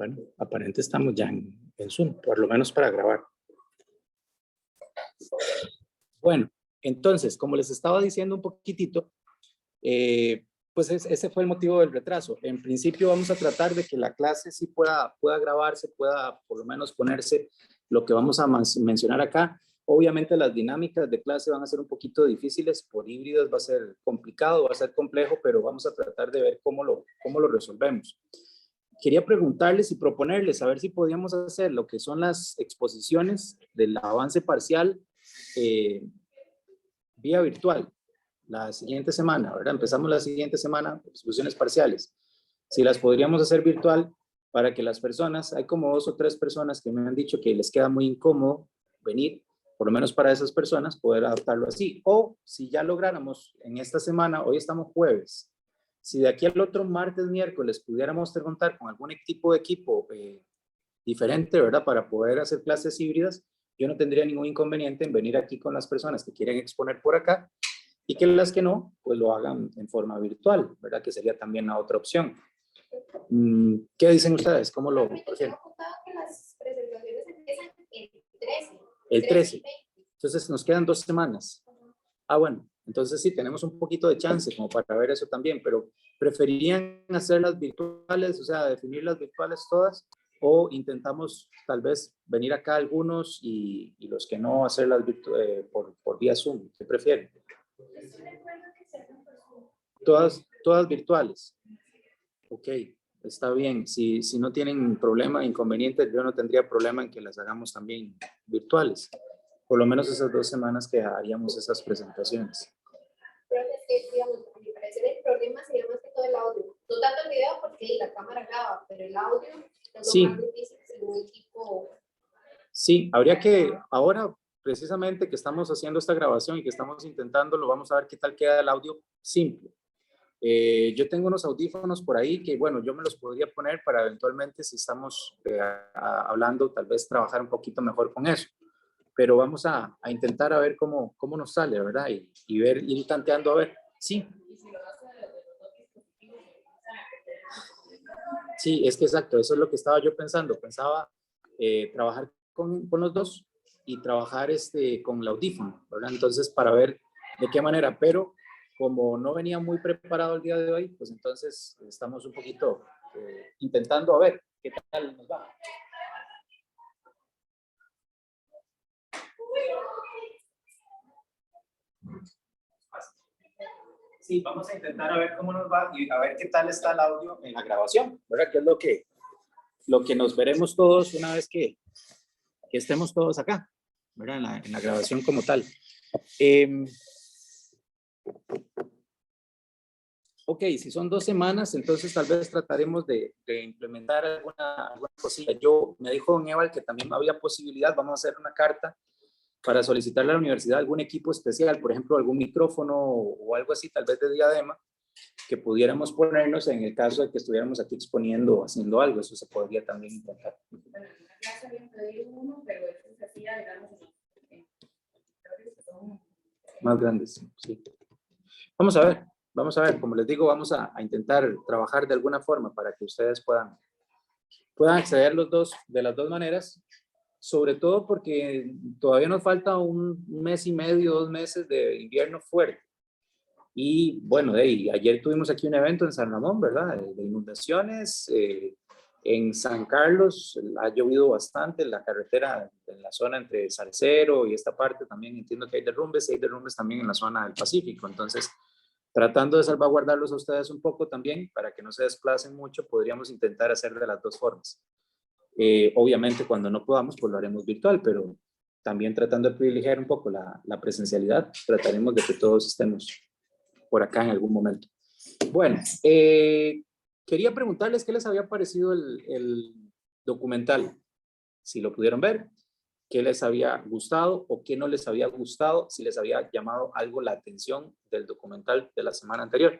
Bueno, aparente estamos ya en Zoom, por lo menos para grabar. Bueno, entonces, como les estaba diciendo un poquitito, pues ese fue el motivo del retraso. En principio vamos a tratar de que la clase sí pueda grabarse, pueda por lo menos ponerse lo que vamos a mencionar acá. Obviamente las dinámicas de clase van a ser un poquito difíciles, por híbridos va a ser complicado, va a ser complejo, pero vamos a tratar de ver cómo lo resolvemos. Quería preguntarles y proponerles a ver si podíamos hacer lo que son las exposiciones del avance parcial vía virtual la siguiente semana, ¿verdad? Empezamos la siguiente semana, exposiciones parciales. Si las podríamos hacer virtual para que las personas, hay como 2 o 3 personas que me han dicho que les queda muy incómodo venir, por lo menos para esas personas, poder adaptarlo así. O si ya lográramos en esta semana, hoy estamos jueves, si de aquí al otro martes, miércoles pudiéramos contar con algún tipo de equipo diferente, ¿verdad? Para poder hacer clases híbridas, yo no tendría ningún inconveniente en venir aquí con las personas que quieren exponer por acá y que las que no, pues lo hagan en forma virtual, ¿verdad? Que sería también la otra opción. ¿Qué dicen ustedes? ¿Cómo lo prefieren? Que las presentaciones empiezan el 13. El 13. Entonces nos quedan 2 semanas. Ah, bueno, entonces sí, tenemos un poquito de chance como para ver eso también, pero ¿preferirían hacerlas virtuales, o sea, definirlas virtuales todas? ¿O intentamos tal vez venir acá algunos y los que no hacerlas por vía Zoom? ¿Qué prefieren? Todas virtuales. Ok, está bien. Si no tienen problema, inconveniente, yo no tendría problema en que las hagamos también virtuales. Por lo menos esas 2 semanas que haríamos esas presentaciones. Pero es que, digamos, a mi parecer el problema sería más que todo el audio. No tanto el video porque la cámara graba, pero el audio es lo más difícil en un equipo. Sí, habría que, ahora precisamente que estamos haciendo esta grabación y que estamos intentándolo, vamos a ver qué tal queda el audio simple. Yo tengo unos audífonos por ahí que, bueno, yo me los podría poner para eventualmente, si estamos hablando, tal vez trabajar un poquito mejor con eso. Pero vamos a intentar a ver cómo nos sale, ¿verdad? Y ver, ir tanteando a ver. Sí. Sí, es que exacto, eso es lo que estaba yo pensando. Pensaba trabajar con los dos y trabajar con el audífono, ¿verdad? Entonces, para ver de qué manera, pero como no venía muy preparado el día de hoy, pues entonces estamos un poquito intentando a ver qué tal nos va. Sí, vamos a intentar a ver cómo nos va y a ver qué tal está el audio en la grabación, ¿verdad? Que es lo que nos veremos todos una vez que estemos todos acá, ¿verdad? En la grabación como tal. Ok, si son 2 semanas, entonces tal vez trataremos de implementar alguna cosilla. Me dijo don Eval que también había posibilidad, vamos a hacer una carta para solicitarle a la universidad algún equipo especial, por ejemplo, algún micrófono o algo así, tal vez de diadema, que pudiéramos ponernos en el caso de que estuviéramos aquí exponiendo o haciendo algo. Eso se podría también intentar. Bueno, en la clase habían pedido uno, pero eso se hacía, digamos, más grandes, sí. Vamos a ver, como les digo, vamos a intentar trabajar de alguna forma para que ustedes puedan acceder de las 2 maneras, sobre todo porque todavía nos falta un mes y medio, 2 meses de invierno fuerte. Y bueno, ayer tuvimos aquí un evento en San Ramón, ¿verdad? De inundaciones. En San Carlos ha llovido bastante, la carretera en la zona entre Salcero y esta parte también entiendo que hay derrumbes también en la zona del Pacífico. Entonces, tratando de salvaguardarlos a ustedes un poco también, para que no se desplacen mucho, podríamos intentar hacer de las 2 formas. Obviamente cuando no podamos, pues lo haremos virtual, pero también tratando de privilegiar un poco la presencialidad, trataremos de que todos estemos por acá en algún momento. Bueno, quería preguntarles qué les había parecido el documental, si lo pudieron ver, qué les había gustado o qué no les había gustado, si les había llamado algo la atención del documental de la semana anterior.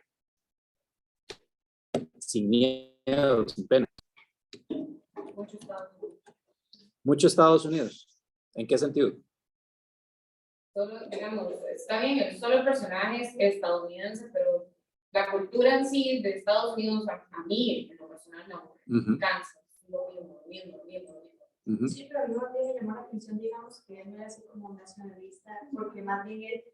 Sin miedo, sin pena. Muchos Estados Unidos. ¿En qué sentido? Solo, digamos, está bien, solo el personaje es estadounidense, pero la cultura en sí de Estados Unidos, a mí, en lo personal, no me cansa. lo mismo. Sí, pero a mí más bien me llamó la atención, digamos, que él no era así como nacionalista, porque más bien él,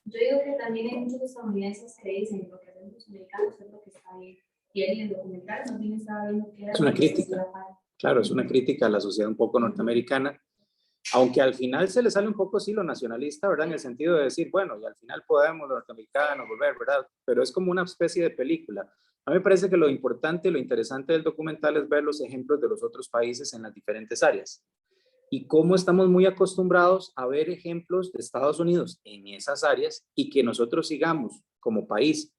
yo digo que también hay muchos estadounidenses que dicen lo que hacen los americanos es lo que está bien. Y él en el documental más bien estaba viendo que era es una crítica, claro, es una crítica a la sociedad un poco norteamericana, aunque al final se le sale un poco sí lo nacionalista, ¿verdad? En el sentido de decir, bueno, y al final podemos los norteamericanos volver, ¿verdad? Pero es como una especie de película. A mí me parece que lo importante, lo interesante del documental es ver los ejemplos de los otros países en las diferentes áreas y cómo estamos muy acostumbrados a ver ejemplos de Estados Unidos en esas áreas y que nosotros sigamos como país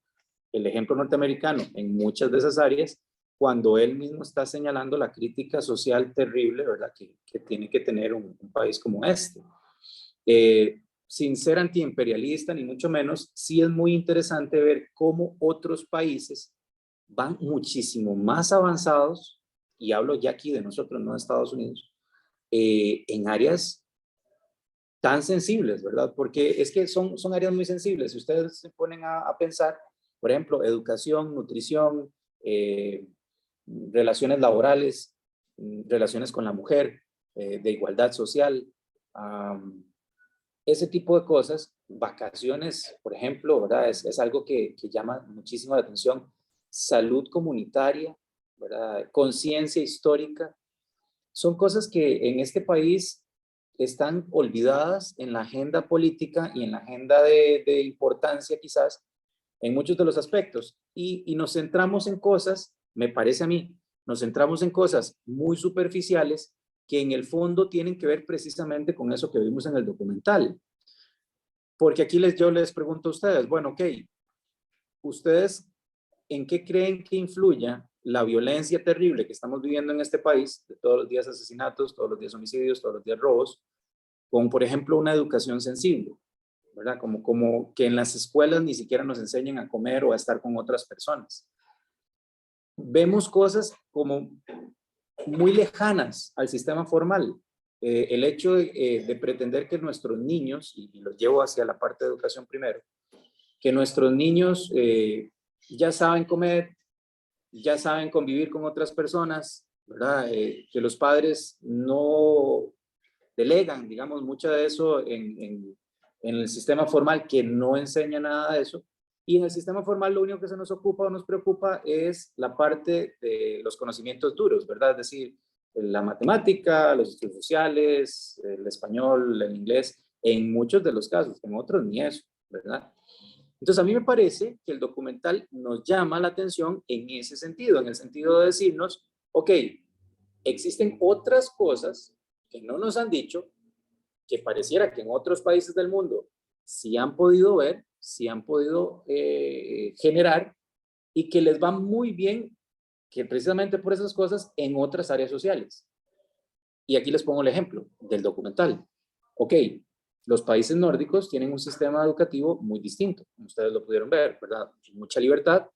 el ejemplo norteamericano en muchas de esas áreas, cuando él mismo está señalando la crítica social terrible, ¿verdad? Que tiene que tener un país como este. Sin ser antiimperialista, ni mucho menos, sí es muy interesante ver cómo otros países van muchísimo más avanzados, y hablo ya aquí de nosotros, no de Estados Unidos, en áreas tan sensibles, ¿verdad? Porque es que son áreas muy sensibles. Si ustedes se ponen a pensar, por ejemplo, educación, nutrición, relaciones laborales, relaciones con la mujer, de igualdad social, ese tipo de cosas, vacaciones, por ejemplo, ¿verdad? Es algo que llama muchísimo la atención. Salud comunitaria, ¿verdad? Conciencia histórica, son cosas que en este país están olvidadas en la agenda política y en la agenda de importancia quizás en muchos de los aspectos y nos centramos en cosas, me parece a mí, nos centramos en cosas muy superficiales que en el fondo tienen que ver precisamente con eso que vimos en el documental. Porque aquí yo les pregunto a ustedes, bueno, ok, ¿ustedes en qué creen que influya la violencia terrible que estamos viviendo en este país, de todos los días asesinatos, todos los días homicidios, todos los días robos, con, por ejemplo, una educación sensible, ¿verdad? Como que en las escuelas ni siquiera nos enseñan a comer o a estar con otras personas. Vemos cosas como muy lejanas al sistema formal. El hecho de pretender que nuestros niños, y los llevo hacia la parte de educación primero, que nuestros niños ya saben comer, ya saben convivir con otras personas, ¿verdad? Que los padres no delegan, digamos, mucho de eso en el sistema formal que no enseña nada de eso. Y en el sistema formal lo único que se nos ocupa o nos preocupa es la parte de los conocimientos duros, ¿verdad? Es decir, la matemática, los estudios sociales, el español, el inglés, en muchos de los casos, en otros ni eso, ¿verdad? Entonces a mí me parece que el documental nos llama la atención en ese sentido, en el sentido de decirnos, ok, existen otras cosas que no nos han dicho, que pareciera que en otros países del mundo sí han podido ver, sí han podido generar y que les va muy bien, que precisamente por esas cosas en otras áreas sociales. Y aquí les pongo el ejemplo del documental. Ok, los países nórdicos tienen un sistema educativo muy distinto, como ustedes lo pudieron ver, ¿verdad? Mucha libertad,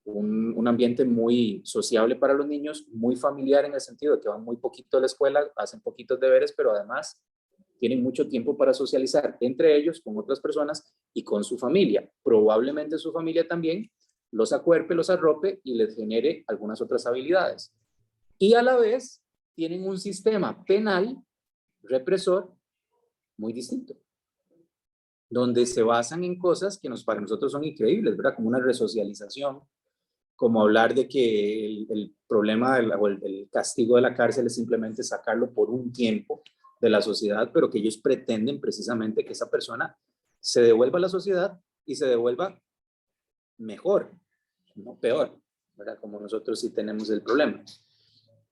un ambiente muy sociable para los niños, muy familiar en el sentido de que van muy poquito a la escuela, hacen poquitos deberes, pero además tienen mucho tiempo para socializar entre ellos, con otras personas y con su familia. Probablemente su familia también los acuerpe, los arrope y les genere algunas otras habilidades. Y a la vez tienen un sistema penal represor muy distinto, donde se basan en cosas que para nosotros son increíbles, ¿verdad? Como una resocialización, como hablar de que el problema o el castigo de la cárcel es simplemente sacarlo por un tiempo de la sociedad, pero que ellos pretenden precisamente que esa persona se devuelva a la sociedad y se devuelva mejor, no peor, ¿verdad? Como nosotros sí tenemos el problema.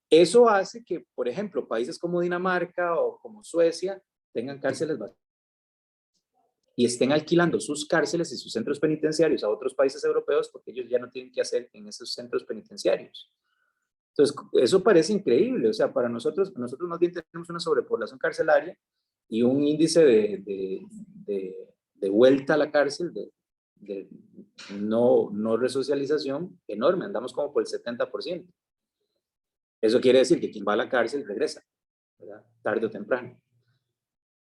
Eso hace que, por ejemplo, países como Dinamarca o como Suecia tengan cárceles vacías y estén alquilando sus cárceles y sus centros penitenciarios a otros países europeos porque ellos ya no tienen que hacer en esos centros penitenciarios. Entonces, eso parece increíble. O sea, para nosotros más bien tenemos una sobrepoblación carcelaria y un índice de vuelta a la cárcel, de no resocialización enorme. Andamos como por el 70%. Eso quiere decir que quien va a la cárcel regresa, ¿verdad? Tarde o temprano.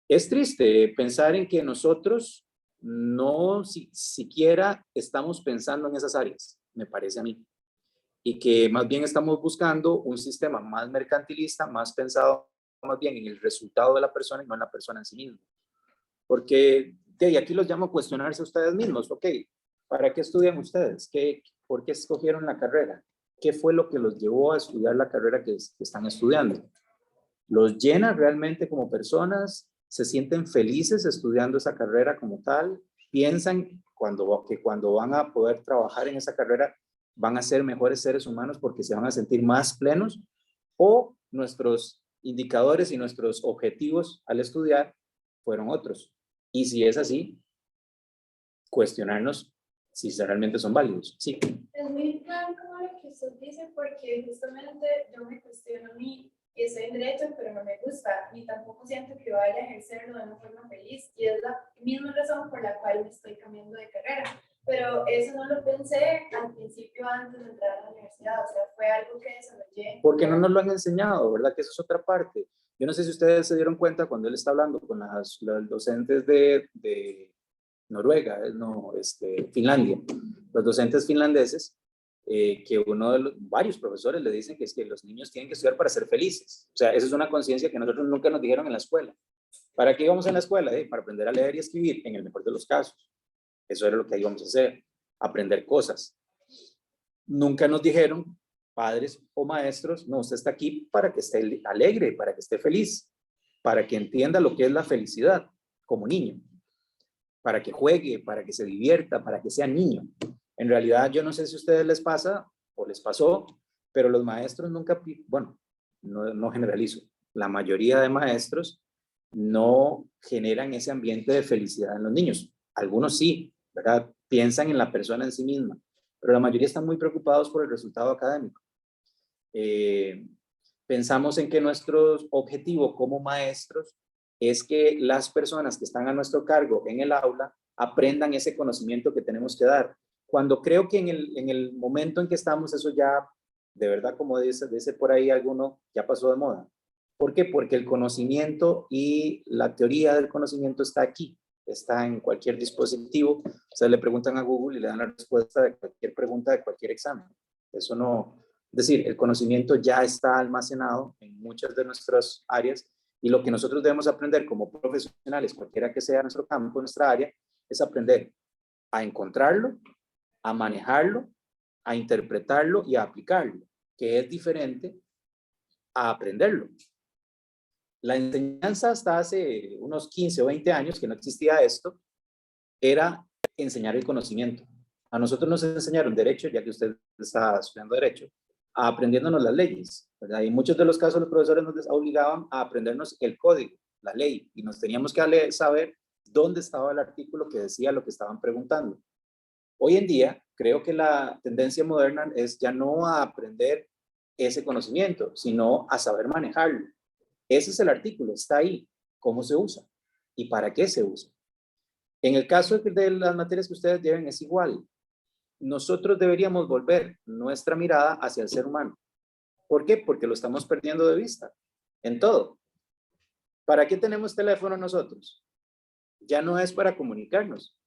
Es triste pensar en que nosotros no siquiera estamos pensando en esas áreas, me parece a mí. y que más bien estamos buscando un sistema más mercantilista, más pensado más bien en el resultado de la persona y no en la persona en sí misma. Porque de aquí los llamo a cuestionarse ustedes mismos. Ok, ¿para qué estudian ustedes? ¿Por qué escogieron la carrera? ¿Qué fue lo que los llevó a estudiar la carrera que están estudiando? ¿Los llena realmente como personas? ¿Se sienten felices estudiando esa carrera como tal? ¿Piensan que cuando van a poder trabajar en esa carrera van a ser mejores seres humanos porque se van a sentir más plenos? ¿O nuestros indicadores y nuestros objetivos al estudiar fueron otros? Y si es así, cuestionarnos si realmente son válidos. Sí. Es muy claro como lo que usted dice, porque justamente yo me cuestiono a mí, y estoy en derecho, pero no me gusta, ni tampoco siento que vaya a ejercerlo de una forma feliz, y es la misma razón por la cual me estoy cambiando de carrera. Pero eso no lo pensé al principio antes de entrar a la universidad, o sea, fue algo que desarrollé. Porque no nos lo han enseñado, ¿verdad? Que eso es otra parte. Yo no sé si ustedes se dieron cuenta cuando él está hablando con las docentes de Noruega, no, Finlandia, los docentes finlandeses, que varios profesores le dicen que es que los niños tienen que estudiar para ser felices. O sea, esa es una conciencia que nosotros nunca nos dijeron en la escuela. ¿Para qué íbamos en la escuela? Para aprender a leer y escribir, en el mejor de los casos. Eso era lo que íbamos a hacer, aprender cosas. Nunca nos dijeron, padres o maestros, no, usted está aquí para que esté alegre, para que esté feliz, para que entienda lo que es la felicidad como niño, para que juegue, para que se divierta, para que sea niño. En realidad, yo no sé si a ustedes les pasa o les pasó, pero los maestros nunca, bueno, no generalizo, la mayoría de maestros no generan ese ambiente de felicidad en los niños. Algunos sí, ¿verdad? Piensan en la persona en sí misma, pero la mayoría están muy preocupados por el resultado académico. Pensamos en que nuestro objetivo como maestros es que las personas que están a nuestro cargo en el aula aprendan ese conocimiento que tenemos que dar. Cuando creo que en el momento en que estamos, eso ya, de verdad, como dice por ahí alguno, ya pasó de moda. ¿Por qué? Porque el conocimiento y la teoría del conocimiento está aquí, está en cualquier dispositivo. Ustedes le preguntan a Google y le dan la respuesta de cualquier pregunta de cualquier examen. Eso no, es decir, el conocimiento ya está almacenado en muchas de nuestras áreas y lo que nosotros debemos aprender como profesionales, cualquiera que sea nuestro campo, nuestra área, es aprender a encontrarlo, a manejarlo, a interpretarlo y a aplicarlo, que es diferente a aprenderlo. La enseñanza hasta hace unos 15 o 20 años que no existía esto, era enseñar el conocimiento. A nosotros nos enseñaron derecho, ya que usted está estudiando derecho, aprendiéndonos las leyes, ¿verdad? Y en muchos de los casos los profesores nos obligaban a aprendernos el código, la ley, y nos teníamos que saber dónde estaba el artículo que decía lo que estaban preguntando. Hoy en día, creo que la tendencia moderna es ya no a aprender ese conocimiento, sino a saber manejarlo. Ese es el artículo, está ahí, cómo se usa y para qué se usa. En el caso de las materias que ustedes lleven es igual. Nosotros deberíamos volver nuestra mirada hacia el ser humano. ¿Por qué? Porque lo estamos perdiendo de vista en todo. ¿Para qué tenemos teléfono nosotros? Ya no es para comunicarnos,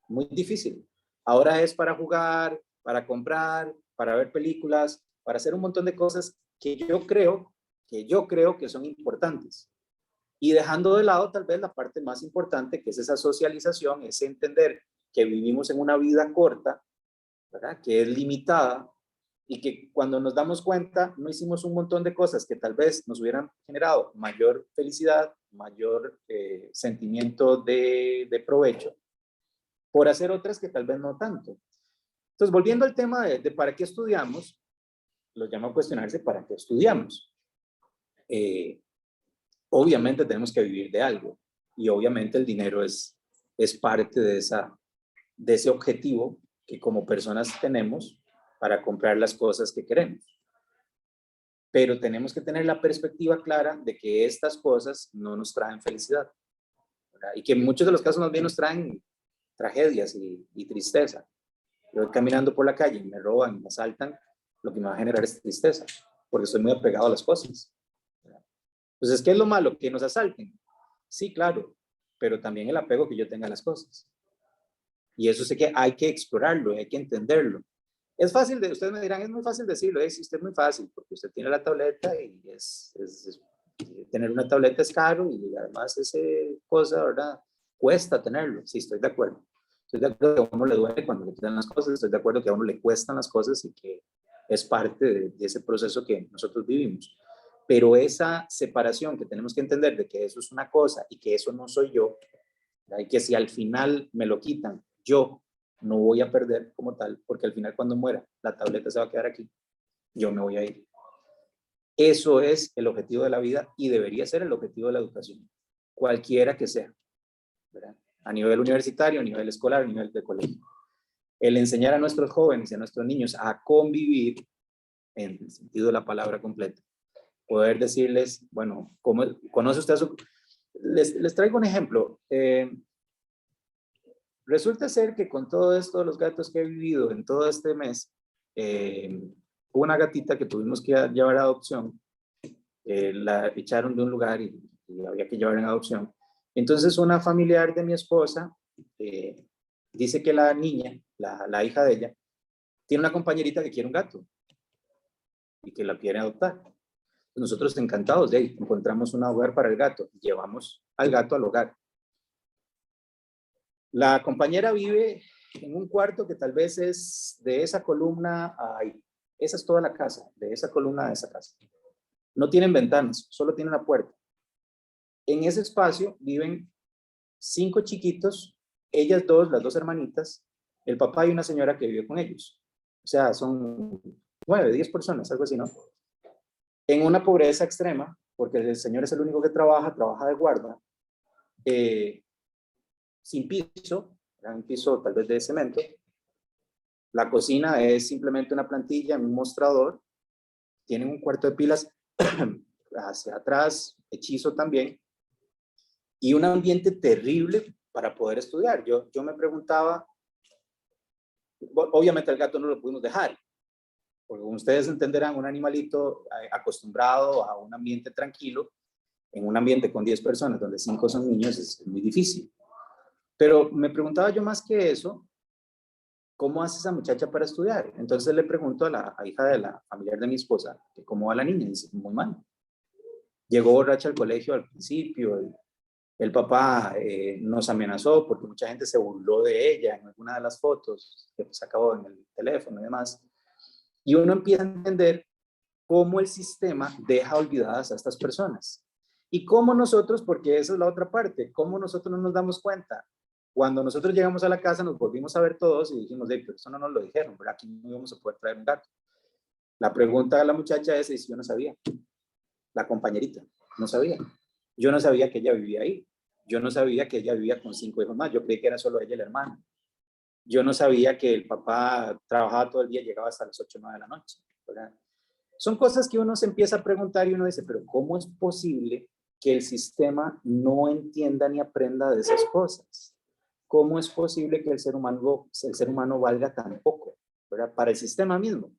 muy difícil. Ahora es para jugar, para comprar, para ver películas, para hacer un montón de cosas que yo creo que son importantes. Y dejando de lado tal vez la parte más importante, que es esa socialización, ese entender que vivimos en una vida corta, ¿verdad? Que es limitada y que cuando nos damos cuenta no hicimos un montón de cosas que tal vez nos hubieran generado mayor felicidad, mayor sentimiento de provecho, por hacer otras que tal vez no tanto. Entonces, volviendo al tema de para qué estudiamos, lo llamo a cuestionarse para qué estudiamos. Obviamente tenemos que vivir de algo y obviamente el dinero es parte de ese objetivo que como personas tenemos para comprar las cosas que queremos. Pero tenemos que tener la perspectiva clara de que estas cosas no nos traen felicidad, ¿verdad? Y que en muchos de los casos más bien nos traen tragedias y tristeza. Yo voy caminando por la calle y me roban, me asaltan, lo que me va a generar es tristeza, porque estoy muy apegado a las cosas, ¿verdad? Entonces, ¿qué es lo malo? Que nos asalten. Sí, claro, pero también el apego que yo tenga a las cosas. Y eso sé que hay que explorarlo, hay que entenderlo. Es fácil, ustedes me dirán, es muy fácil decirlo, sí, usted es muy fácil, porque usted tiene la tableta y tener una tableta es caro y además ese cosa, ¿verdad? Cuesta tenerlo, sí, estoy de acuerdo. Estoy de acuerdo que a uno le duele cuando le quitan las cosas, estoy de acuerdo que a uno le cuestan las cosas y que es parte de ese proceso que nosotros vivimos. Pero esa separación que tenemos que entender de que eso es una cosa y que eso no soy yo, ¿verdad? Y que si al final me lo quitan, yo no voy a perder como tal, porque al final cuando muera, la tableta se va a quedar aquí, yo me voy a ir. Eso es el objetivo de la vida y debería ser el objetivo de la educación, cualquiera que sea, ¿verdad? A nivel universitario, a nivel escolar, a nivel de colegio. El enseñar a nuestros jóvenes y a nuestros niños a convivir, en el sentido de la palabra completa, poder decirles, bueno, ¿cómo conoce usted a su...? Les traigo un ejemplo. Resulta ser que con todo esto de los gatos que he vivido en todo este mes, hubo una gatita que tuvimos que llevar a adopción, la echaron de un lugar y había que llevar en adopción. Entonces una familiar de mi esposa dice que la niña, la hija de ella, tiene una compañerita que quiere un gato y que la quiere adoptar. Nosotros encantados de ahí, encontramos un hogar para el gato, llevamos al gato al hogar. La compañera vive en un cuarto que tal vez es de esa columna ahí. Esa es toda la casa, de esa columna a esa casa. No tienen ventanas, solo tienen una puerta. En ese espacio viven 5 chiquitos, ellas dos, las 2 hermanitas, el papá y una señora que vive con ellos. O sea, son 9, 10 personas, algo así, ¿no? En una pobreza extrema, porque el señor es el único que trabaja de guarda, sin piso, un piso tal vez de cemento. La cocina es simplemente una plantilla, un mostrador. Tienen un cuarto de pilas hacia atrás, hechizo también, y un ambiente terrible para poder estudiar. Yo me preguntaba, obviamente al gato no lo pudimos dejar, porque como ustedes entenderán, un animalito acostumbrado a un ambiente tranquilo, en un ambiente con 10 personas, donde 5 son niños, es muy difícil. Pero me preguntaba yo más que eso, ¿cómo hace esa muchacha para estudiar? Entonces le pregunto a la hija de la familiar de mi esposa, que cómo va la niña, y dice, muy mal. Llegó borracha al colegio al principio, el papá nos amenazó porque mucha gente se burló de ella en alguna de las fotos que sacó en el teléfono y demás. Y uno empieza a entender cómo el sistema deja olvidadas a estas personas. Y cómo nosotros, porque esa es la otra parte, cómo nosotros no nos damos cuenta. Cuando nosotros llegamos a la casa nos volvimos a ver todos y dijimos, pero eso no nos lo dijeron, ¿verdad? Aquí no íbamos a poder traer un gato. La pregunta de la muchacha es si yo no sabía. La compañerita no sabía. Yo no sabía que ella vivía ahí. Yo no sabía que ella vivía con 5 hijos más. Yo creí que era solo ella y el hermano. Yo no sabía que el papá trabajaba todo el día, llegaba hasta las 8 o 9 de la noche, ¿verdad? Son cosas que uno se empieza a preguntar y uno dice, pero ¿cómo es posible que el sistema no entienda ni aprenda de esas cosas? ¿Cómo es posible que el ser humano valga tan poco, ¿verdad? Para el sistema mismo.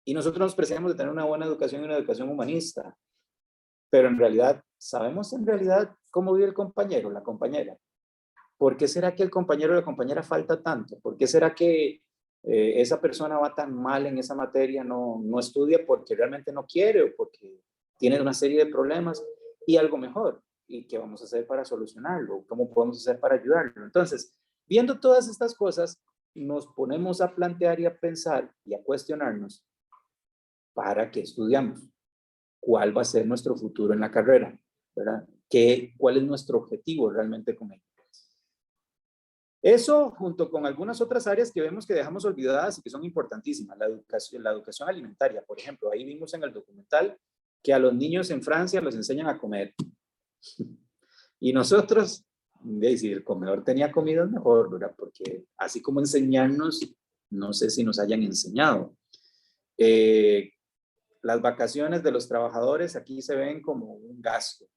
Y nosotros nos preciamos de tener una buena educación y una educación humanista. Pero en realidad, ¿sabemos en realidad cómo vive el compañero, la compañera? ¿Por qué será que el compañero o la compañera falta tanto? ¿Por qué será que esa persona va tan mal en esa materia, no estudia porque realmente no quiere o porque tiene una serie de problemas? Y algo mejor, ¿y qué vamos a hacer para solucionarlo? ¿Cómo podemos hacer para ayudarlo? Entonces, viendo todas estas cosas, nos ponemos a plantear y a pensar y a cuestionarnos, ¿para qué estudiamos? ¿Cuál va a ser nuestro futuro en la carrera? ¿Verdad? ¿Cuál es nuestro objetivo realmente con ello? Eso, junto con algunas otras áreas que vemos que dejamos olvidadas y que son importantísimas, la educación alimentaria, por ejemplo, ahí vimos en el documental que a los niños en Francia los enseñan a comer. Y nosotros, si el comedor tenía comida es mejor, ¿verdad? Porque así como enseñarnos, no sé si nos hayan enseñado. Las vacaciones de los trabajadores aquí se ven como un gasto.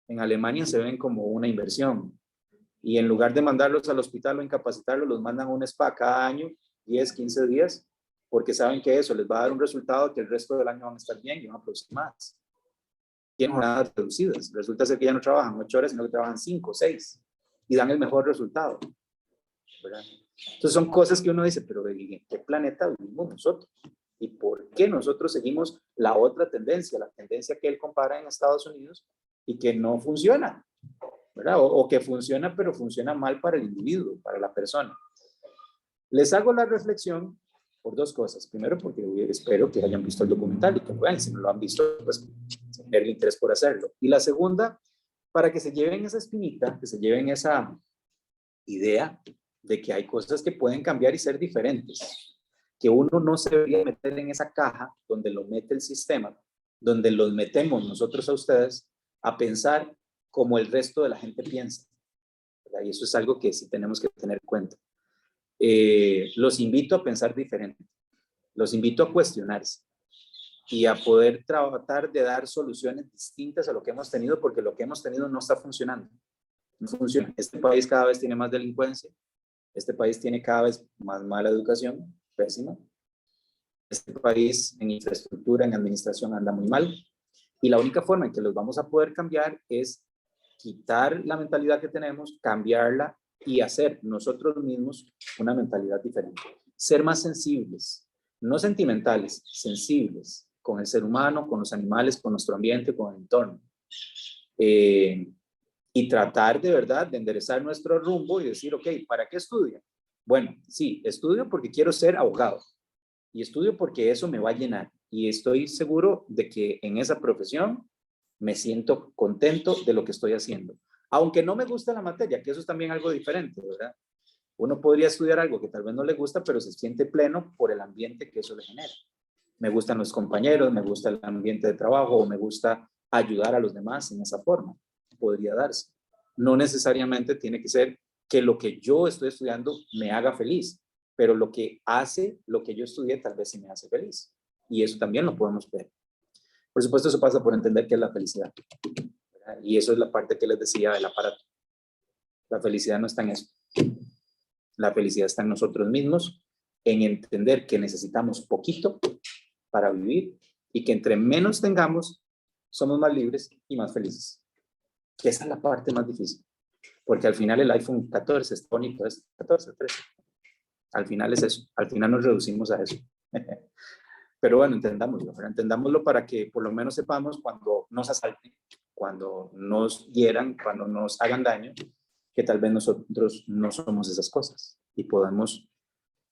En Alemania se ven como una inversión. Y en lugar de mandarlos al hospital o incapacitarlos, los mandan a un spa cada año, 10, 15 días, porque saben que eso les va a dar un resultado que el resto del año van a estar bien y van a producir más. Tienen jornadas reducidas. Resulta ser que ya no trabajan 8 horas, sino que trabajan 5, 6 y dan el mejor resultado, ¿verdad? Entonces son cosas que uno dice, pero ¿en qué planeta vivimos nosotros? ¿Y por qué nosotros seguimos la otra tendencia, la tendencia que él compara en Estados Unidos y que no funciona, ¿verdad? O que funciona, pero funciona mal para el individuo, para la persona. Les hago la reflexión por dos cosas. Primero, porque espero que hayan visto el documental y que lo vean. Si no lo han visto, pues tener el interés por hacerlo. Y la segunda, para que se lleven esa espinita, que se lleven esa idea de que hay cosas que pueden cambiar y ser diferentes. Que uno no se debería meter en esa caja donde lo mete el sistema, donde los metemos nosotros a ustedes a pensar como el resto de la gente piensa, ¿verdad? Y eso es algo que sí tenemos que tener en cuenta. Los invito a pensar diferente, los invito a cuestionarse y a poder tratar de dar soluciones distintas a lo que hemos tenido, porque lo que hemos tenido no está funcionando. No funciona. Este país cada vez tiene más delincuencia, este país tiene cada vez más mala educación, pésima. Este país en infraestructura, en administración anda muy mal. Y la única forma en que los vamos a poder cambiar es quitar la mentalidad que tenemos, cambiarla y hacer nosotros mismos una mentalidad diferente. Ser más sensibles, no sentimentales, sensibles con el ser humano, con los animales, con nuestro ambiente, con el entorno. Y tratar de verdad de enderezar nuestro rumbo y decir, ok, ¿para qué estudio? Bueno, sí, estudio porque quiero ser abogado y estudio porque eso me va a llenar y estoy seguro de que en esa profesión me siento contento de lo que estoy haciendo. Aunque no me gusta la materia, que eso es también algo diferente, ¿verdad? Uno podría estudiar algo que tal vez no le gusta, pero se siente pleno por el ambiente que eso le genera. Me gustan los compañeros, me gusta el ambiente de trabajo, o me gusta ayudar a los demás en esa forma. Podría darse. No necesariamente tiene que ser que lo que yo estoy estudiando me haga feliz, pero lo que hace lo que yo estudié tal vez sí me hace feliz. Y eso también lo podemos ver. Por supuesto, eso pasa por entender qué es la felicidad, ¿verdad? Y eso es la parte que les decía del aparato. La felicidad no está en eso. La felicidad está en nosotros mismos, en entender que necesitamos poquito para vivir y que entre menos tengamos, somos más libres y más felices. Esa es la parte más difícil. Porque al final el iPhone 14 es bonito, es 14, 13. Al final es eso. Al final nos reducimos a eso. Pero bueno, entendámoslo para que por lo menos sepamos cuando nos asalten, cuando nos hieran, cuando nos hagan daño, que tal vez nosotros no somos esas cosas y podemos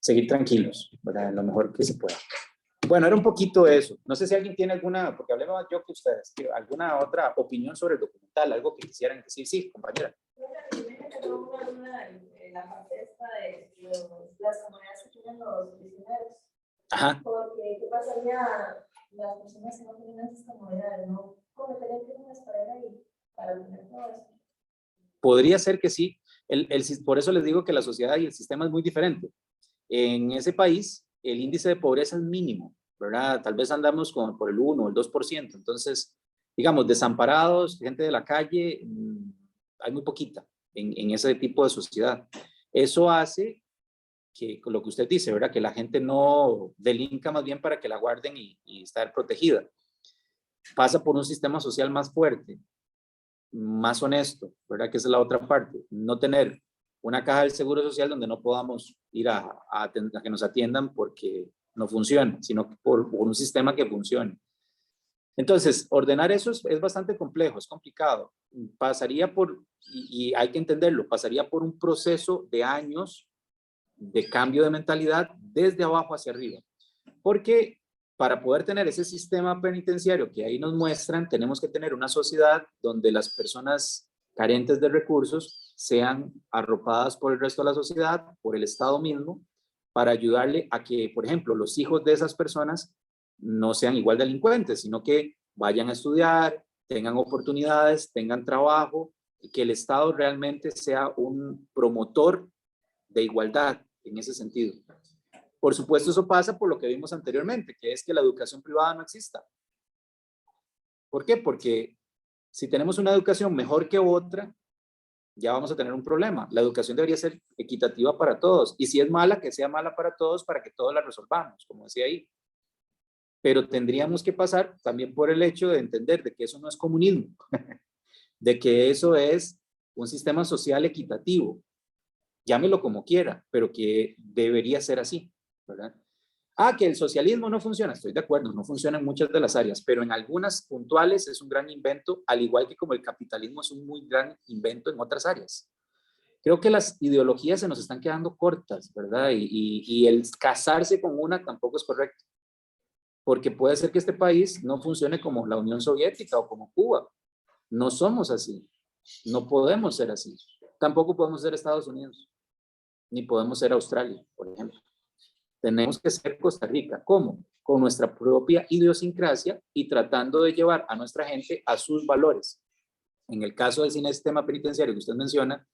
seguir tranquilos, ¿verdad? Lo mejor que se pueda. Bueno, era un poquito eso. No sé si alguien tiene alguna, porque hablé más yo que ustedes, alguna otra opinión sobre el documental, algo que quisieran decir. Sí, compañera. Tengo una duda en la parte esta de las comunidades que tienen los prisioneros. Ajá. Porque, ¿qué pasaría las personas que no tienen esas comunidades? ¿No cometerían crímenes para ir ahí, para tener todo eso? Podría ser que sí. Por eso les digo que la sociedad y el sistema es muy diferente. En ese país, el índice de pobreza es mínimo, ¿verdad? Tal vez andamos por el 1 o el 2%. Entonces, digamos, desamparados, gente de la calle, hay muy poquita en ese tipo de sociedad. Eso hace que lo que usted dice, ¿verdad? Que la gente no delinca, más bien para que la guarden y estar protegida. Pasa por un sistema social más fuerte, más honesto, ¿verdad? Que esa es la otra parte. No tener una caja del Seguro Social donde no podamos ir a que nos atiendan porque no funciona, sino por un sistema que funcione. Entonces, ordenar eso es bastante complejo, es complicado. Pasaría por, y hay que entenderlo, pasaría por un proceso de años de cambio de mentalidad desde abajo hacia arriba. Porque para poder tener ese sistema penitenciario que ahí nos muestran, tenemos que tener una sociedad donde las personas carentes de recursos sean arropadas por el resto de la sociedad, por el Estado mismo, para ayudarle a que, por ejemplo, los hijos de esas personas no sean igual delincuentes, sino que vayan a estudiar, tengan oportunidades, tengan trabajo, y que el Estado realmente sea un promotor de igualdad en ese sentido. Por supuesto, eso pasa por lo que vimos anteriormente, que es que la educación privada no exista. ¿Por qué? Porque si tenemos una educación mejor que otra, ya vamos a tener un problema. La educación debería ser equitativa para todos. Y si es mala, que sea mala para todos, para que todos la resolvamos, como decía ahí. Pero tendríamos que pasar también por el hecho de entender de que eso no es comunismo, de que eso es un sistema social equitativo, llámelo como quiera, pero que debería ser así, ¿verdad? Ah, que el socialismo no funciona, estoy de acuerdo, no funciona en muchas de las áreas, pero en algunas puntuales es un gran invento, al igual que como el capitalismo es un muy gran invento en otras áreas. Creo que las ideologías se nos están quedando cortas, ¿verdad? Y el casarse con una tampoco es correcto, porque puede ser que este país no funcione como la Unión Soviética o como Cuba. No somos así, no podemos ser así. Tampoco podemos ser Estados Unidos, ni podemos ser Australia, por ejemplo. Tenemos que ser Costa Rica. ¿Cómo? Con nuestra propia idiosincrasia y tratando de llevar a nuestra gente a sus valores. En el caso del sistema penitenciario que usted menciona,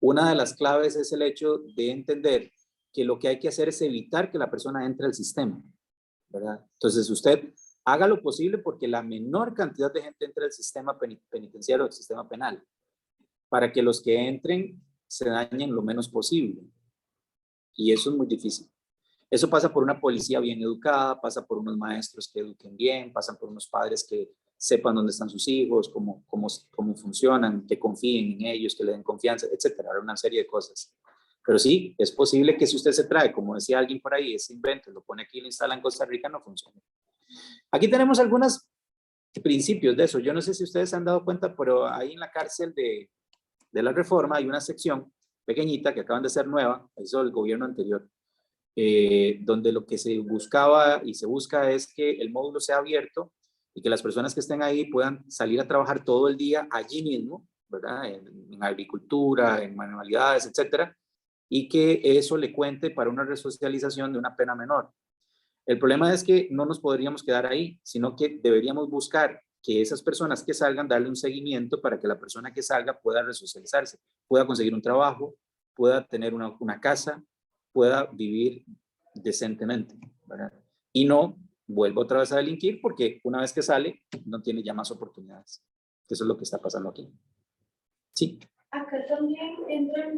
una de las claves es el hecho de entender que lo que hay que hacer es evitar que la persona entre al sistema, ¿verdad? Entonces usted haga lo posible porque la menor cantidad de gente entre al sistema penitenciario o el sistema penal, para que los que entren se dañen lo menos posible. Y eso es muy difícil. Eso pasa por una policía bien educada, pasa por unos maestros que eduquen bien, pasa por unos padres que sepan dónde están sus hijos, cómo funcionan, que confíen en ellos, que le den confianza, etcétera. Una serie de cosas. Pero sí, es posible que si usted se trae, como decía alguien por ahí, ese invento, lo pone aquí y lo instala en Costa Rica, no funciona. Aquí tenemos algunos principios de eso. Yo no sé si ustedes se han dado cuenta, pero ahí en la cárcel de la Reforma hay una sección pequeñita que acaban de ser nueva, hizo el gobierno anterior, donde lo que se buscaba y se busca es que el módulo sea abierto y que las personas que estén ahí puedan salir a trabajar todo el día allí mismo, ¿verdad? En agricultura, en manualidades, etcétera, y que eso le cuente para una resocialización de una pena menor. El problema es que no nos podríamos quedar ahí, sino que deberíamos buscar que esas personas que salgan, darle un seguimiento para que la persona que salga pueda resocializarse, pueda conseguir un trabajo, pueda tener una casa, pueda vivir decentemente, ¿verdad? Y no vuelva otra vez a delinquir porque una vez que sale no tiene ya más oportunidades. Eso es lo que está pasando aquí. Sí. Acá también entra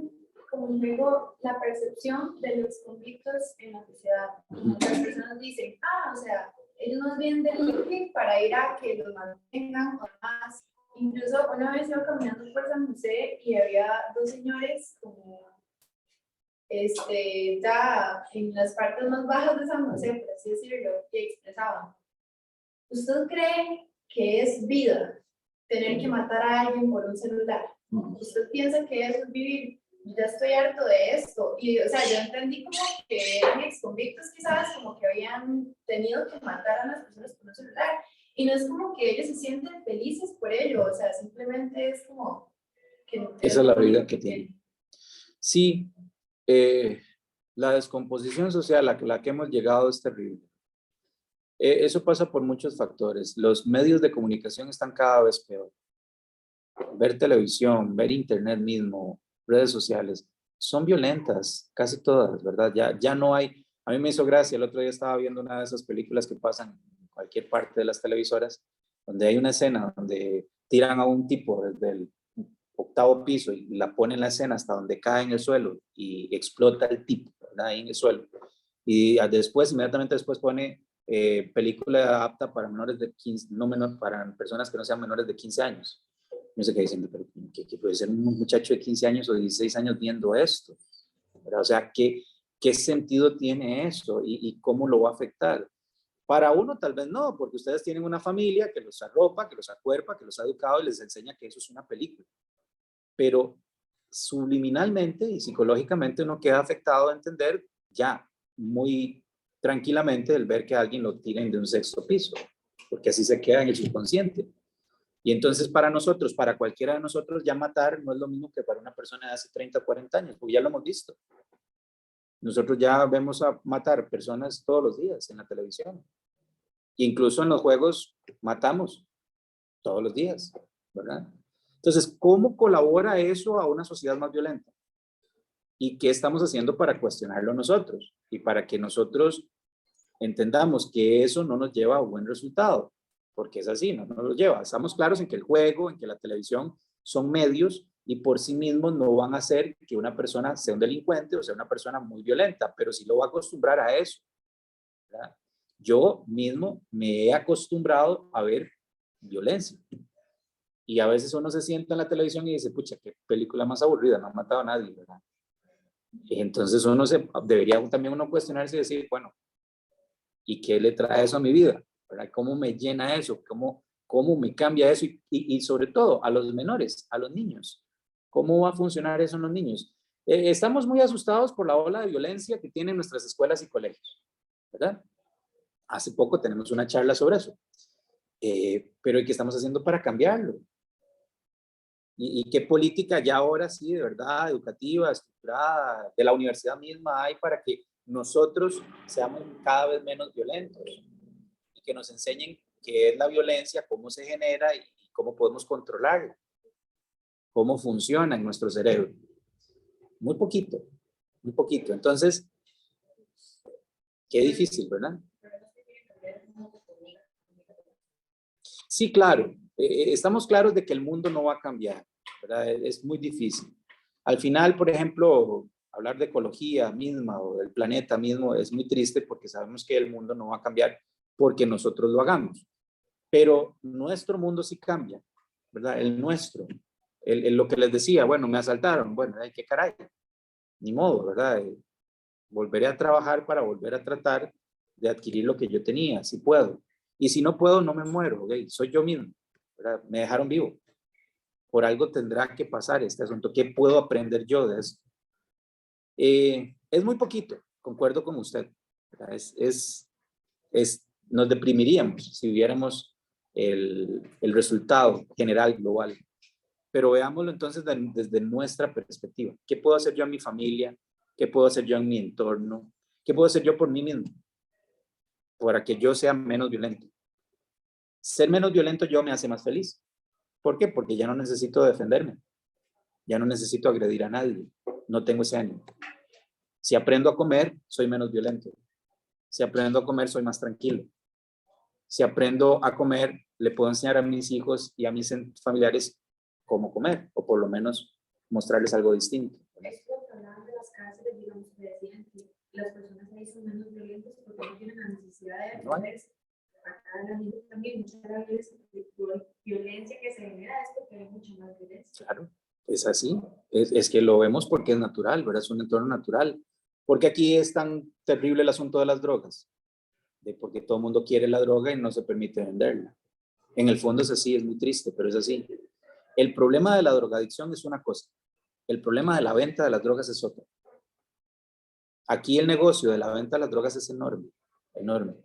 como en juego la percepción de los convictos en la sociedad. Las personas dicen, o sea, ellos nos vienen delinquir para ir a que los mantengan o más. Incluso una vez iba caminando por San José y había dos señores como ya en las partes más bajas de San José, por así decirlo, que expresaban: ¿usted cree que es vida tener que matar a alguien por un celular? ¿Usted piensa que eso es vivir? Ya estoy harto de esto. Y, o sea, yo entendí como que eran exconvictos quizás, como que habían tenido que matar a las personas por un celular. Y no es como que ellos se sienten felices por ello, o sea, simplemente es como que... Esa es la vida que tienen. Sí, la descomposición social a la que hemos llegado es terrible. Eso pasa por muchos factores. Los medios de comunicación están cada vez peor. Ver televisión, ver internet mismo, redes sociales, son violentas, casi todas, ¿verdad? Ya no hay, a mí me hizo gracia, el otro día estaba viendo una de esas películas que pasan en cualquier parte de las televisoras, donde hay una escena donde tiran a un tipo desde el 8º piso y la ponen la escena hasta donde cae en el suelo y explota el tipo, ¿verdad? Ahí en el suelo. Y después, inmediatamente después pone película apta para menores de 15, no menor, para personas que no sean menores de 15 años. No sé qué diciendo, pero ¿qué puede ser un muchacho de 15 años o 16 años viendo esto? ¿Verdad? O sea, ¿qué sentido tiene eso y cómo lo va a afectar? Para uno tal vez no, porque ustedes tienen una familia que los arropa, que los acuerpa, que los ha educado y les enseña que eso es una película. Pero subliminalmente y psicológicamente uno queda afectado a entender ya muy tranquilamente el ver que a alguien lo tiren de un 6º piso, porque así se queda en el subconsciente. Y entonces para nosotros, para cualquiera de nosotros, ya matar no es lo mismo que para una persona de hace 30 o 40 años, porque ya lo hemos visto. Nosotros ya vemos a matar personas todos los días en la televisión. Incluso en los juegos matamos todos los días, ¿verdad? Entonces, ¿cómo colabora eso a una sociedad más violenta? ¿Y qué estamos haciendo para cuestionarlo nosotros? Y para que nosotros entendamos que eso no nos lleva a un buen resultado, porque es así, no nos lo lleva. Estamos claros en que el juego, en que la televisión son medios y por sí mismos no van a hacer que una persona sea un delincuente o sea una persona muy violenta, pero sí lo va a acostumbrar a eso, ¿verdad? Yo mismo me he acostumbrado a ver violencia. Y a veces uno se sienta en la televisión y dice, pucha, qué película más aburrida, no ha matado a nadie, ¿verdad? Entonces debería también uno cuestionarse y decir, bueno, ¿y qué le trae eso a mi vida? ¿Verdad? ¿Cómo me llena eso? ¿Cómo me cambia eso? Y sobre todo a los menores, a los niños. ¿Cómo va a funcionar eso en los niños? Estamos muy asustados por la ola de violencia que tienen nuestras escuelas y colegios, ¿verdad? Hace poco tenemos una charla sobre eso. Pero ¿qué estamos haciendo para cambiarlo? ¿Y qué política ya ahora sí, de verdad, educativa, estructurada, de la universidad misma hay para que nosotros seamos cada vez menos violentos y que nos enseñen qué es la violencia, cómo se genera y cómo podemos controlarla, cómo funciona en nuestro cerebro? Muy poquito, muy poquito. Entonces, qué difícil, ¿verdad? Sí, claro. Estamos claros de que el mundo no va a cambiar, ¿verdad? Es muy difícil. Al final, por ejemplo, hablar de ecología misma o del planeta mismo es muy triste porque sabemos que el mundo no va a cambiar porque nosotros lo hagamos. Pero nuestro mundo sí cambia, ¿verdad? El nuestro. Lo que les decía, bueno, me asaltaron, bueno, ay, qué caray, ni modo, ¿verdad? Volveré a trabajar para volver a tratar de adquirir lo que yo tenía, si puedo. Y si no puedo, no me muero, ¿ok? Soy yo mismo, ¿verdad? Me dejaron vivo. Por algo tendrá que pasar este asunto. ¿Qué puedo aprender yo de esto? Es muy poquito, concuerdo con usted. Nos deprimiríamos si viéramos el resultado general, global. Pero veámoslo entonces desde nuestra perspectiva. ¿Qué puedo hacer yo en mi familia? ¿Qué puedo hacer yo en mi entorno? ¿Qué puedo hacer yo por mí mismo? Para que yo sea menos violento. Ser menos violento yo me hace más feliz. ¿Por qué? Porque ya no necesito defenderme. Ya no necesito agredir a nadie. No tengo ese ánimo. Si aprendo a comer, soy menos violento. Si aprendo a comer, soy más tranquilo. Si aprendo a comer, le puedo enseñar a mis hijos y a mis familiares cómo comer, o por lo menos mostrarles algo distinto. Es lo que hablaban de las cárceles, digamos, que decían que las personas ahí son menos violentas porque no tienen la necesidad de defenderse. Acá en la gente también, mucha de la violencia que se genera es porque hay mucha más violencia. Claro, es así. Es que lo vemos porque es natural, ¿verdad? Es un entorno natural. Porque aquí es tan terrible el asunto de las drogas, de porque todo el mundo quiere la droga y no se permite venderla. En el fondo es así, es muy triste, pero es así. El problema de la drogadicción es una cosa, el problema de la venta de las drogas es otra. Aquí el negocio de la venta de las drogas es enorme, enorme.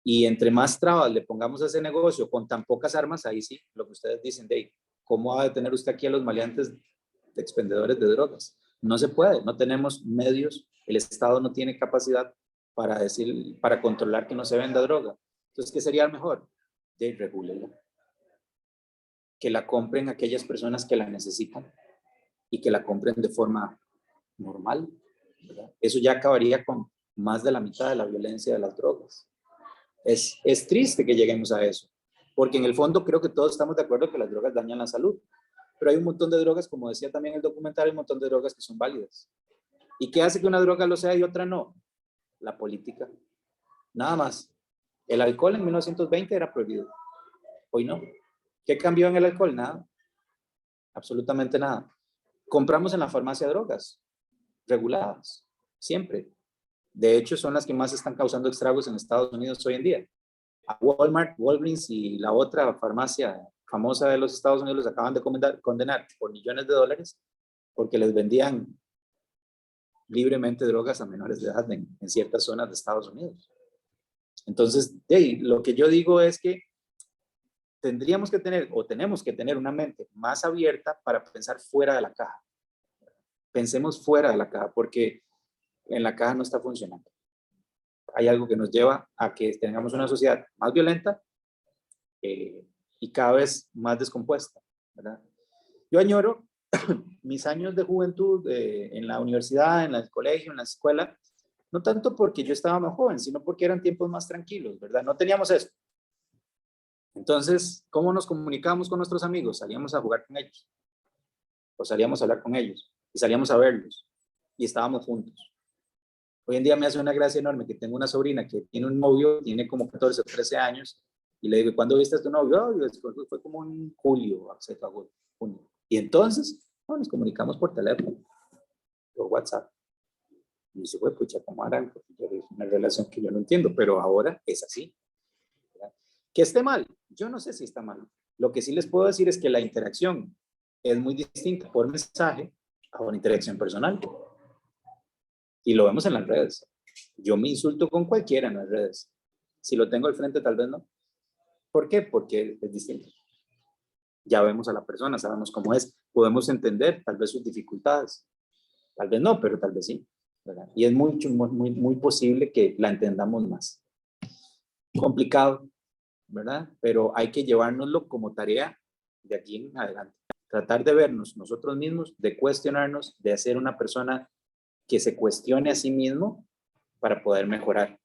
Y entre más trabas le pongamos a ese negocio con tan pocas armas, ahí sí, lo que ustedes dicen de cómo va a detener usted aquí a los maleantes de expendedores de drogas. No se puede, no tenemos medios, el Estado no tiene capacidad para controlar que no se venda droga. Entonces, ¿qué sería mejor? De regúlela. Que la compren aquellas personas que la necesitan y que la compren de forma normal, ¿verdad? Eso ya acabaría con más de la mitad de la violencia de las drogas. Es triste que lleguemos a eso, porque en el fondo creo que todos estamos de acuerdo que las drogas dañan la salud, pero hay un montón de drogas, como decía también el documental, hay un montón de drogas que son válidas. ¿Y qué hace que una droga lo sea y otra no? La política. Nada más. El alcohol en 1920 era prohibido. Hoy no. ¿Qué cambió en el alcohol? Nada. Absolutamente nada. Compramos en la farmacia drogas reguladas, siempre. De hecho, son las que más están causando estragos en Estados Unidos hoy en día. A Walmart, Walgreens y la otra farmacia famosa de los Estados Unidos los acaban de condenar por millones de dólares porque les vendían libremente drogas a menores de edad en ciertas zonas de Estados Unidos. Entonces, lo que yo digo es que tendríamos que tener o tenemos que tener una mente más abierta para pensar fuera de la caja. Pensemos fuera de la caja porque en la caja no está funcionando. Hay algo que nos lleva a que tengamos una sociedad más violenta y cada vez más descompuesta, ¿verdad? Yo añoro mis años de juventud en la universidad, en el colegio, en la escuela, no tanto porque yo estaba más joven, sino porque eran tiempos más tranquilos, ¿verdad? No teníamos eso. Entonces, ¿cómo nos comunicábamos con nuestros amigos? Salíamos a jugar con ellos, o salíamos a hablar con ellos, y salíamos a verlos, y estábamos juntos. Hoy en día me hace una gracia enorme que tengo una sobrina que tiene un novio, tiene como 14 o 13 años, y le digo, ¿cuándo viste a tu novio? Oh, fue como en julio, junio. Y entonces, nos comunicamos por teléfono, por WhatsApp. Y dice, bueno, pucha, ¿cómo harán? Porque es una relación que yo no entiendo, pero ahora es así. ¿Verdad? Que esté mal, yo no sé si está mal. Lo que sí les puedo decir es que la interacción es muy distinta por mensaje a una interacción personal. Y lo vemos en las redes. Yo me insulto con cualquiera en las redes. Si lo tengo al frente, tal vez no. ¿Por qué? Porque es distinto. Ya vemos a la persona, sabemos cómo es, podemos entender tal vez sus dificultades. Tal vez no, pero tal vez sí. ¿Verdad? Y es muy posible que la entendamos más. Complicado, ¿verdad? Pero hay que llevárnoslo como tarea de aquí en adelante. Tratar de vernos nosotros mismos, de cuestionarnos, de ser una persona que se cuestione a sí mismo para poder mejorar.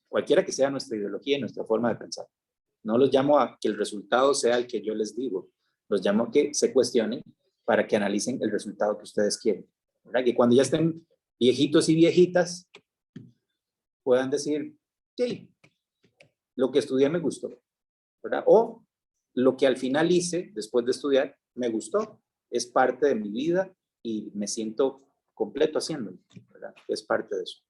Cualquiera que sea nuestra ideología y nuestra forma de pensar. No los llamo a que el resultado sea el que yo les digo. Los llamo a que se cuestionen para que analicen el resultado que ustedes quieren. ¿Verdad? Que cuando ya estén viejitos y viejitas, puedan decir, sí, lo que estudié me gustó. ¿Verdad? O lo que al final hice después de estudiar me gustó. Es parte de mi vida y me siento completo haciéndolo. ¿Verdad? Es parte de eso.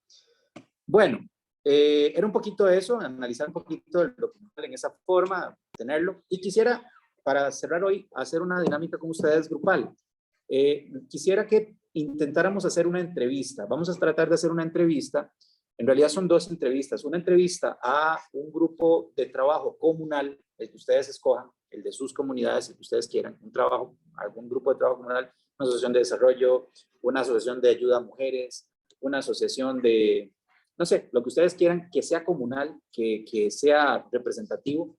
Bueno, era un poquito de eso, analizar un poquito el documental en esa forma, tenerlo. Y quisiera, para cerrar hoy, hacer una dinámica con ustedes grupal. Quisiera que intentáramos hacer una entrevista. Vamos a tratar de hacer una entrevista. En realidad son dos entrevistas. Una entrevista a un grupo de trabajo comunal, el que ustedes escojan, el de sus comunidades, el que ustedes quieran, un trabajo, algún grupo de trabajo comunal, una asociación de desarrollo, una asociación de ayuda a mujeres, una asociación de, no sé, lo que ustedes quieran, que sea comunal, que sea representativo,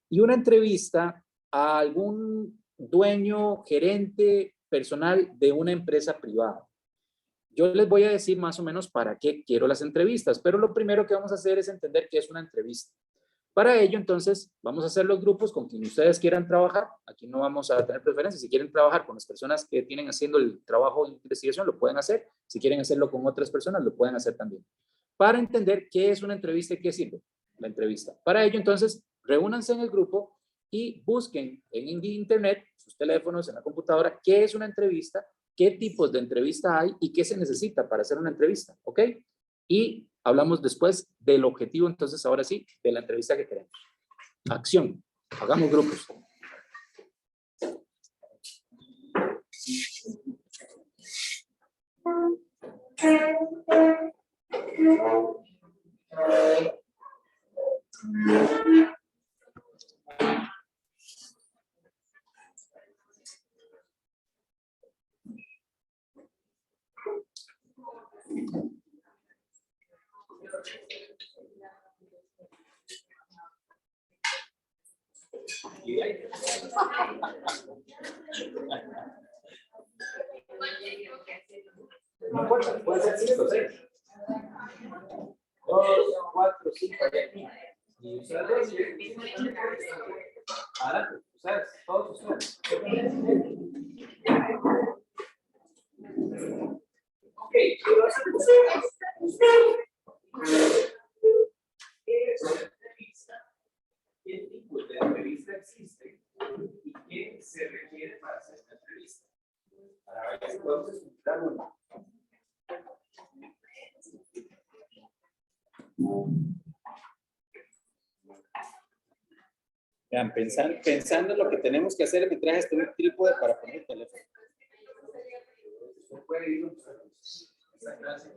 y una entrevista a algún dueño, gerente, personal de una empresa privada. Yo les voy a decir más o menos para qué quiero las entrevistas, pero lo primero que vamos a hacer es entender qué es una entrevista. Para ello, entonces, vamos a hacer los grupos con quien ustedes quieran trabajar. Aquí no vamos a tener preferencias. Si quieren trabajar con las personas que tienen haciendo el trabajo de investigación, lo pueden hacer. Si quieren hacerlo con otras personas, lo pueden hacer también. Para entender qué es una entrevista y qué sirve la entrevista. Para ello, entonces, reúnanse en el grupo y busquen en internet, sus teléfonos, en la computadora, qué es una entrevista, qué tipos de entrevista hay y qué se necesita para hacer una entrevista, ¿ok? Y hablamos después del objetivo, entonces, ahora sí, de la entrevista que queremos. Acción. Hagamos grupos. No importa, puede ser 5, 6. 2, 4, 5, y ustedes, adelante, ustedes, todos ustedes. Ok, ¿qué vas a hacer? ¿Qué es una entrevista? ¿Qué tipo de entrevista existe? ¿Y qué se requiere para hacer esta entrevista? Para ver si podemos encontrar una. Vean, pensando en lo que tenemos que hacer, me traje este trípode para poner el teléfono. Puede ir esta clase.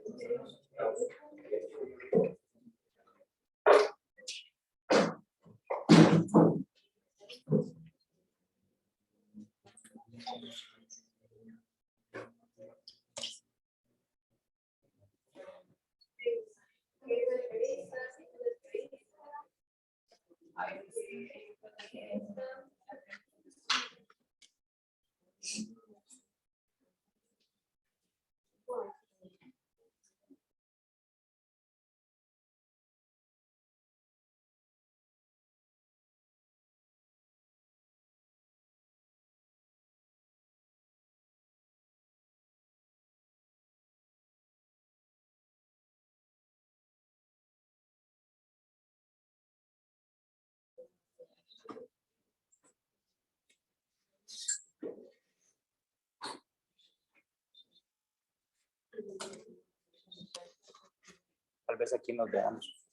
vez aquí nos veamos.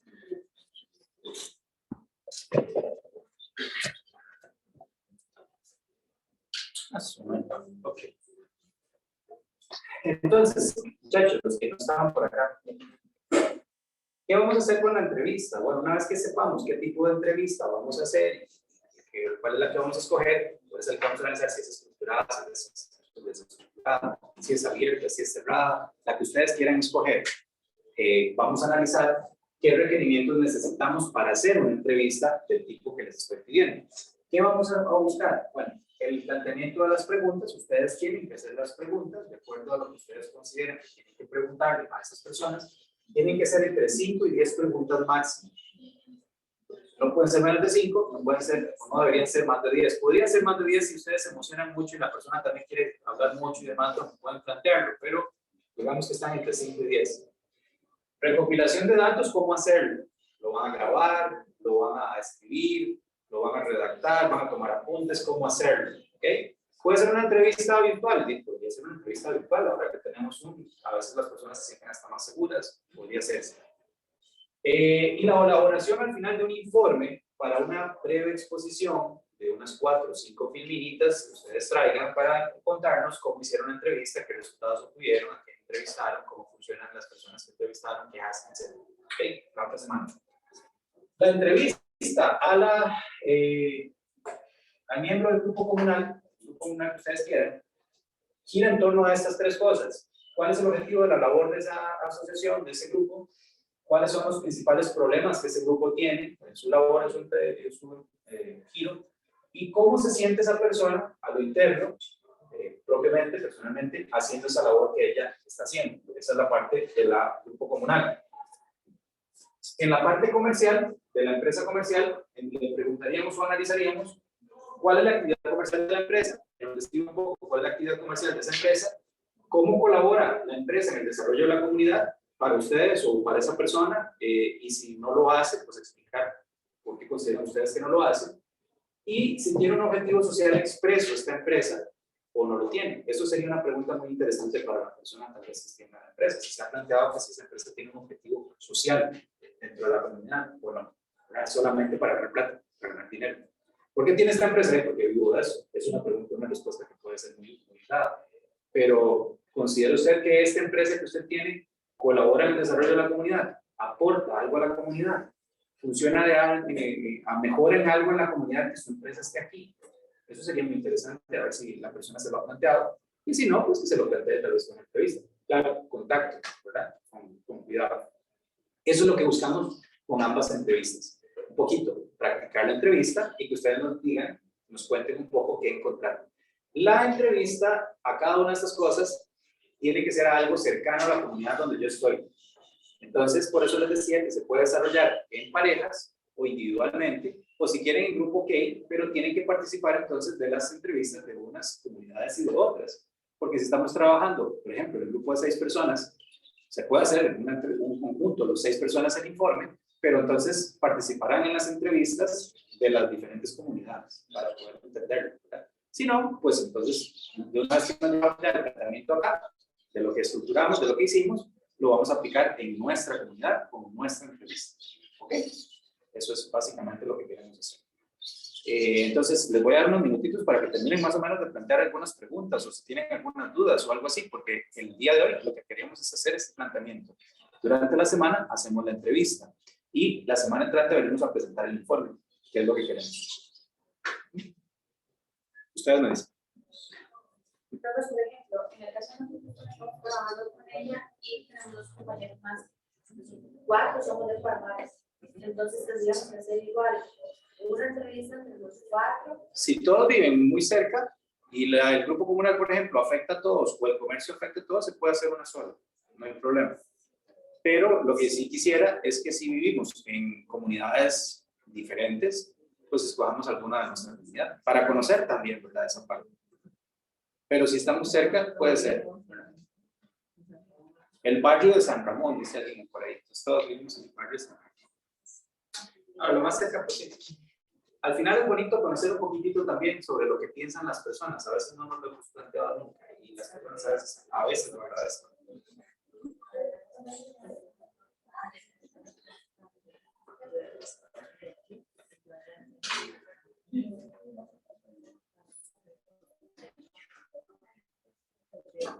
Ok. Entonces, muchachos, los que no estaban por acá, ¿qué vamos a hacer con la entrevista? Bueno, una vez que sepamos qué tipo de entrevista vamos a hacer, cuál es la que vamos a escoger, cuál es el que vamos a analizar, si es estructurada, si es desestructurada, si es abierta, si es cerrada, la que ustedes quieran escoger. Vamos a analizar qué requerimientos necesitamos para hacer una entrevista del tipo que les estoy pidiendo. ¿Qué vamos a buscar? Bueno, el planteamiento de las preguntas, ustedes tienen que hacer las preguntas de acuerdo a lo que ustedes consideren que tienen que preguntarle a esas personas. Tienen que ser entre 5 y 10 preguntas máximo. No pueden ser menos de 5, no pueden ser, no deberían ser más de 10. Podría ser más de 10 si ustedes se emocionan mucho y la persona también quiere hablar mucho y demás, no pueden plantearlo, pero digamos que están entre 5 y 10. Recopilación de datos, ¿cómo hacerlo? Lo van a grabar, lo van a escribir, lo van a redactar, van a tomar apuntes, ¿cómo hacerlo? ¿Ok? Puede ser una entrevista virtual, podría ser una entrevista virtual, ahora que tenemos a veces las personas se sienten hasta más seguras, podría serse. Y la elaboración al final de un informe para una breve exposición de unas 4 o 5 filminitas que ustedes traigan para contarnos cómo hicieron la entrevista, qué resultados obtuvieron, a quién entrevistaron, cómo funcionan las personas que entrevistaron, qué hacen, etc. ¿Okay? La otra semana. La entrevista al miembro del grupo comunal que ustedes quieran, gira en torno a estas 3 cosas. ¿Cuál es el objetivo de la labor de esa asociación, de ese grupo? ¿Cuáles son los principales problemas que ese grupo tiene en su labor, en su giro? ¿Y cómo se siente esa persona a lo interno, propiamente, personalmente, haciendo esa labor que ella está haciendo? Esa es la parte del grupo comunal. En la parte comercial, de la empresa comercial, le preguntaríamos o analizaríamos cuál es la actividad comercial de la empresa, un poco cuál es la actividad comercial de esa empresa, cómo colabora la empresa en el desarrollo de la comunidad, para ustedes o para esa persona, y si no lo hace, pues explicar por qué consideran ustedes que no lo hace, y si tiene un objetivo social expreso esta empresa o no lo tiene. Eso sería una pregunta muy interesante para la persona tal vez que esté en la empresa, si se ha planteado que si esa empresa tiene un objetivo social dentro de la comunidad o no, solamente para ganar plata, para ganar dinero. ¿Por qué tiene esta empresa? Porque vivo de eso. Es una pregunta, una respuesta que puede ser muy dada. Pero ¿considera usted que esta empresa que usted tiene colabora en el desarrollo de la comunidad, aporta algo a la comunidad, funciona a mejor en algo en la comunidad que su empresa esté aquí? Eso sería muy interesante, a ver si la persona se lo ha planteado, y si no, pues que se lo plantee tal vez con una entrevista. Claro, contacto, ¿verdad? Con cuidado. Eso es lo que buscamos con ambas entrevistas. Un poquito, practicar la entrevista y que ustedes nos digan, nos cuenten un poco qué encontraron. La entrevista a cada una de estas cosas tiene que ser algo cercano a la comunidad donde yo estoy. Entonces, por eso les decía que se puede desarrollar en parejas o individualmente, o si quieren en grupo, ok, pero tienen que participar entonces de las entrevistas de unas comunidades y de otras. Porque si estamos trabajando, por ejemplo, en el grupo de 6 personas, se puede hacer en un conjunto, los 6 personas el informe, pero entonces participarán en las entrevistas de las diferentes comunidades para poder entenderlo, ¿verdad? Si no, pues entonces, de una vez que nos llevamos ya el tratamiento acá, de lo que estructuramos, de lo que hicimos, lo vamos a aplicar en nuestra comunidad con nuestra entrevista. ¿Ok? Eso es básicamente lo que queremos hacer. Entonces, les voy a dar unos minutitos para que terminen más o menos de plantear algunas preguntas o si tienen algunas dudas o algo así, porque el día de hoy lo que queremos es hacer este planteamiento. Durante la semana hacemos la entrevista y la semana entrante venimos a presentar el informe, que es lo que queremos. Ustedes me dicen. Entonces, por ejemplo, en el caso de nosotros estamos trabajando con ella y tenemos 2 compañeros más, 4 somos de Palmares, entonces tendríamos que hacer igual una entrevista entre los 4. Si todos viven muy cerca y el grupo comunal, por ejemplo, afecta a todos o el comercio afecta a todos, se puede hacer una sola, no hay problema. Pero lo que sí quisiera es que si vivimos en comunidades diferentes, pues escojamos alguna de nuestra comunidad para conocer también, ¿verdad?, esa parte. Pero si estamos cerca, puede ser, ¿verdad? El barrio de San Ramón, dice alguien por ahí. Entonces, todos vivimos en el barrio de San Ramón. Ahora, lo más cerca posible. Al final es bonito conocer un poquitito también sobre lo que piensan las personas. A veces no nos lo hemos planteado nunca y las personas a veces lo agradecen.